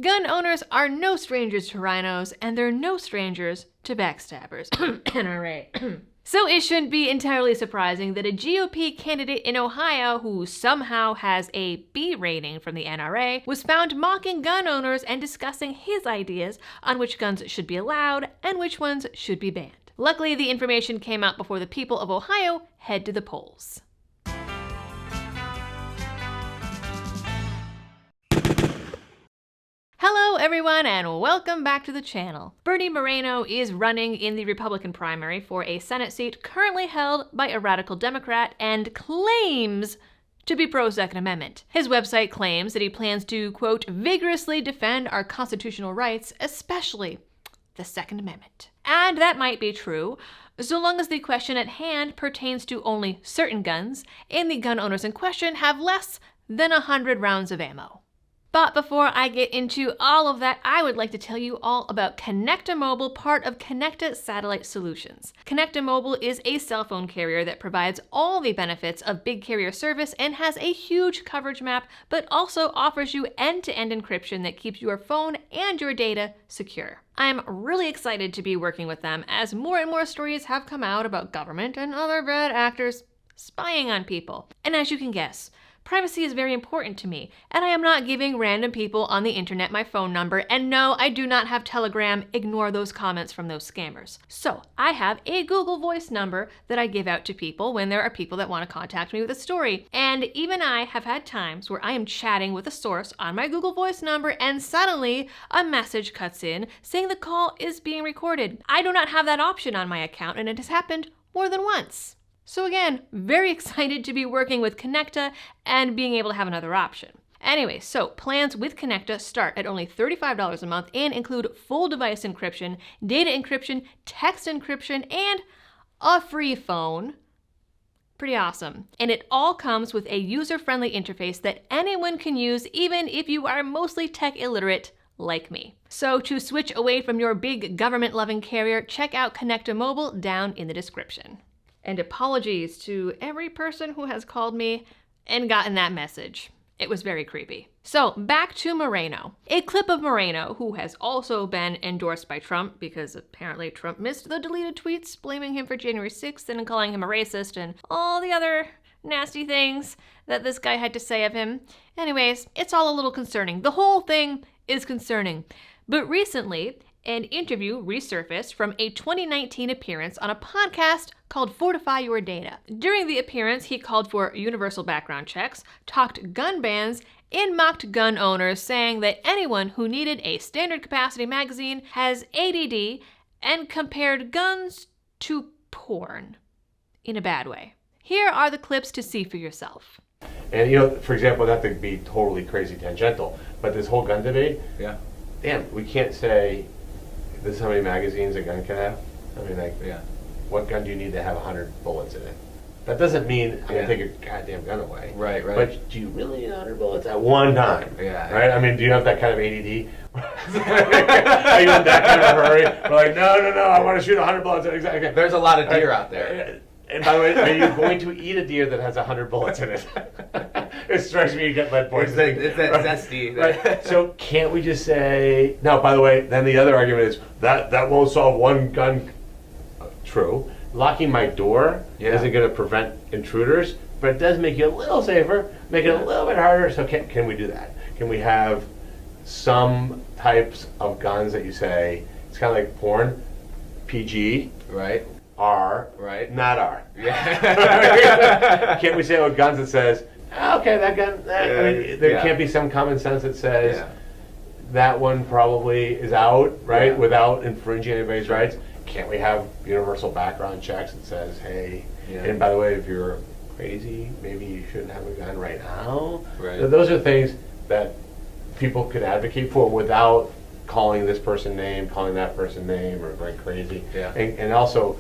Gun owners are no strangers to rhinos, and they're no strangers to backstabbers. NRA. So it shouldn't be entirely surprising that a GOP candidate in Ohio who somehow has a B rating from the NRA was found mocking gun owners and discussing his ideas on which guns should be allowed and which ones should be banned. Luckily, the information came out before the people of Ohio head to the polls. Hello everyone and welcome back to the channel. Bernie Moreno is running in the Republican primary for a Senate seat currently held by a radical Democrat and claims to be pro-Second Amendment. His website claims that he plans to, quote, vigorously defend our constitutional rights, especially the Second Amendment. And that might be true, so long as the question at hand pertains to only certain guns and the gun owners in question have less than 100 rounds of ammo. But before I get into all of that, I would like to tell you all about Connecta Mobile, part of Connecta Satellite Solutions. Connecta Mobile is a cell phone carrier that provides all the benefits of big carrier service and has a huge coverage map, but also offers you end-to-end encryption that keeps your phone and your data secure. I'm really excited to be working with them as more and more stories have come out about government and other bad actors spying on people. And as you can guess, privacy is very important to me, and I am not giving random people on the internet my phone number, and no, I do not have Telegram. Ignore those comments from those scammers. So I have a Google Voice number that I give out to people when there are people that want to contact me with a story. And even I have had times where I am chatting with a source on my Google Voice number and suddenly a message cuts in saying the call is being recorded. I do not have that option on my account, and it has happened more than once. So again, very excited to be working with Connecta and being able to have another option. Anyway, so plans with Connecta start at only $35 a month and include full device encryption, data encryption, text encryption, and a free phone. Pretty awesome. And it all comes with a user-friendly interface that anyone can use, even if you are mostly tech illiterate like me. So to switch away from your big government-loving carrier, check out Connecta Mobile down in the description. And apologies to every person who has called me and gotten that message. It was very creepy. So back to Moreno. A clip of Moreno, who has also been endorsed by Trump because apparently Trump missed the deleted tweets blaming him for January 6th and calling him a racist and all the other nasty things that this guy had to say of him. Anyways, it's all a little concerning. The whole thing is concerning. But recently, an interview resurfaced from a 2019 appearance on a podcast called Fortify Your Data. During the appearance, he called for universal background checks, talked gun bans, and mocked gun owners, saying that anyone who needed a standard capacity magazine has ADD, and compared guns to porn in a bad way. Here are the clips to see for yourself. And for example, not to be totally crazy tangential, but this whole gun debate, we can't say this is how many magazines a gun can have. I mean, what gun do you need to have 100 bullets in it? That doesn't mean I'm gonna take your goddamn gun away. Right. But do you really need 100 bullets at one time? Right? I mean, do you have that kind of ADD? Are you in that kind of a hurry? We're like, no, I want to shoot 100 bullets. Exactly. There's a lot of deer out there. And by the way, are you going to eat a deer that has 100 bullets in it? It strikes me you get lead poisoning. It's that zesty. Right. So can't we just say, no, by the way, then the other argument is that won't solve one gun. True. Locking my door isn't going to prevent intruders, but it does make you a little safer, make it a little bit harder. So can we do that? Can we have some types of guns that you say, it's kind of like porn, PG, right? R, right? Not R. Yeah. Can't we say with guns that says, okay, that gun, I mean, there can't be some common sense that says that one probably is out, right, without infringing anybody's rights? Can't we have universal background checks that says, hey, and by the way, if you're crazy, maybe you shouldn't have a gun right now? Right. So those are things that people could advocate for without calling this person name, calling that person name, or going crazy. Yeah. And also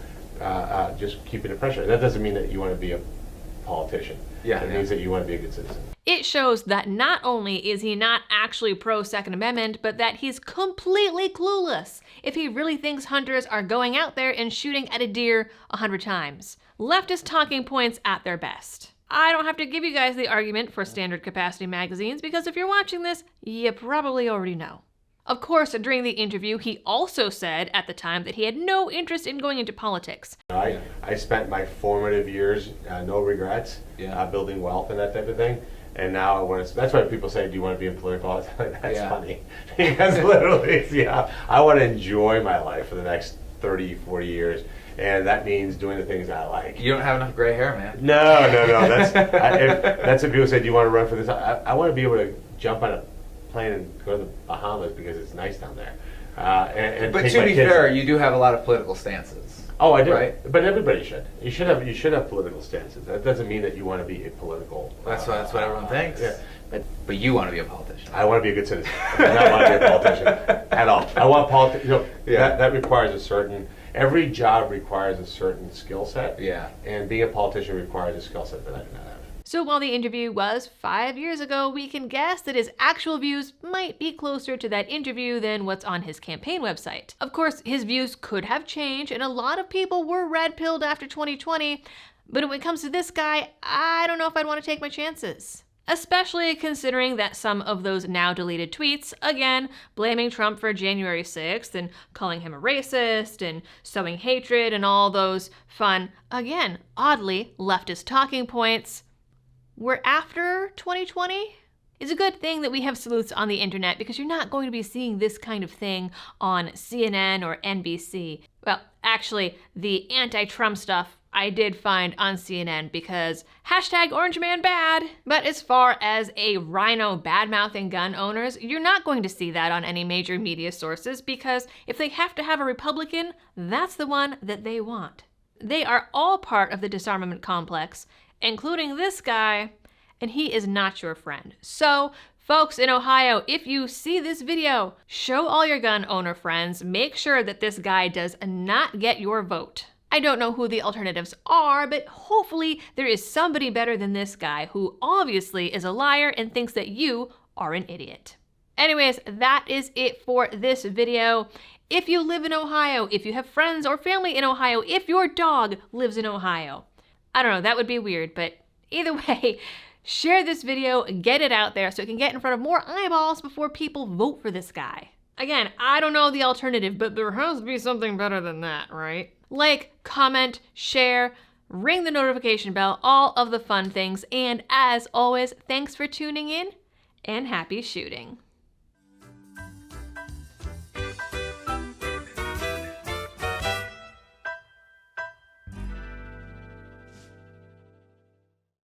just keeping the pressure. That doesn't mean that you want to be a politician. It means that you want to be a good citizen. It shows that not only is he not actually pro-Second Amendment, but that he's completely clueless if he really thinks hunters are going out there and shooting at a deer 100 times. Leftist talking points at their best. I don't have to give you guys the argument for standard capacity magazines because if you're watching this, you probably already know. Of course, during the interview, he also said at the time that he had no interest in going into politics. I spent my formative years, no regrets, building wealth and that type of thing. And now I want to, that's why people say, do you want to be in political? That's funny. Because literally, I want to enjoy my life for the next 30, 40 years. And that means doing the things I like. You don't have enough gray hair, man. No. That's what people say, do you want to run for this? I want to be able to jump on a plane and go to the Bahamas because it's nice down there. But to be fair, you do have a lot of political stances. Oh, I do. Right? But everybody should. You should have political stances. That doesn't mean that you want to be a political. That's what everyone thinks. Yeah. But you want to be a politician. I want to be a good citizen. I do not want to be a politician at all. I want politics. That requires a certain. Every job requires a certain skill set. Yeah. And being a politician requires a skill set that I do not have. So while the interview was 5 years ago, we can guess that his actual views might be closer to that interview than what's on his campaign website. Of course, his views could have changed, and a lot of people were red-pilled after 2020, but when it comes to this guy, I don't know if I'd want to take my chances. Especially considering that some of those now deleted tweets, again, blaming Trump for January 6th and calling him a racist and sowing hatred and all those fun, again, oddly, leftist talking points, were after 2020. It's a good thing that we have sleuths on the internet because you're not going to be seeing this kind of thing on CNN or NBC. Well, actually, the anti-Trump stuff I did find on CNN because #OrangeManBad. But as far as a rhino bad-mouthing gun owners, you're not going to see that on any major media sources because if they have to have a Republican, that's the one that they want. They are all part of the disarmament complex, including this guy, and he is not your friend. So, folks in Ohio, if you see this video, show all your gun owner friends, make sure that this guy does not get your vote. I don't know who the alternatives are, but hopefully there is somebody better than this guy who obviously is a liar and thinks that you are an idiot. Anyways, that is it for this video. If you live in Ohio, if you have friends or family in Ohio, if your dog lives in Ohio, I don't know, that would be weird, but either way, share this video, get it out there so it can get in front of more eyeballs before people vote for this guy. Again, I don't know the alternative, but there has to be something better than that, right? Like, comment, share, ring the notification bell, all of the fun things, and as always, thanks for tuning in, and happy shooting.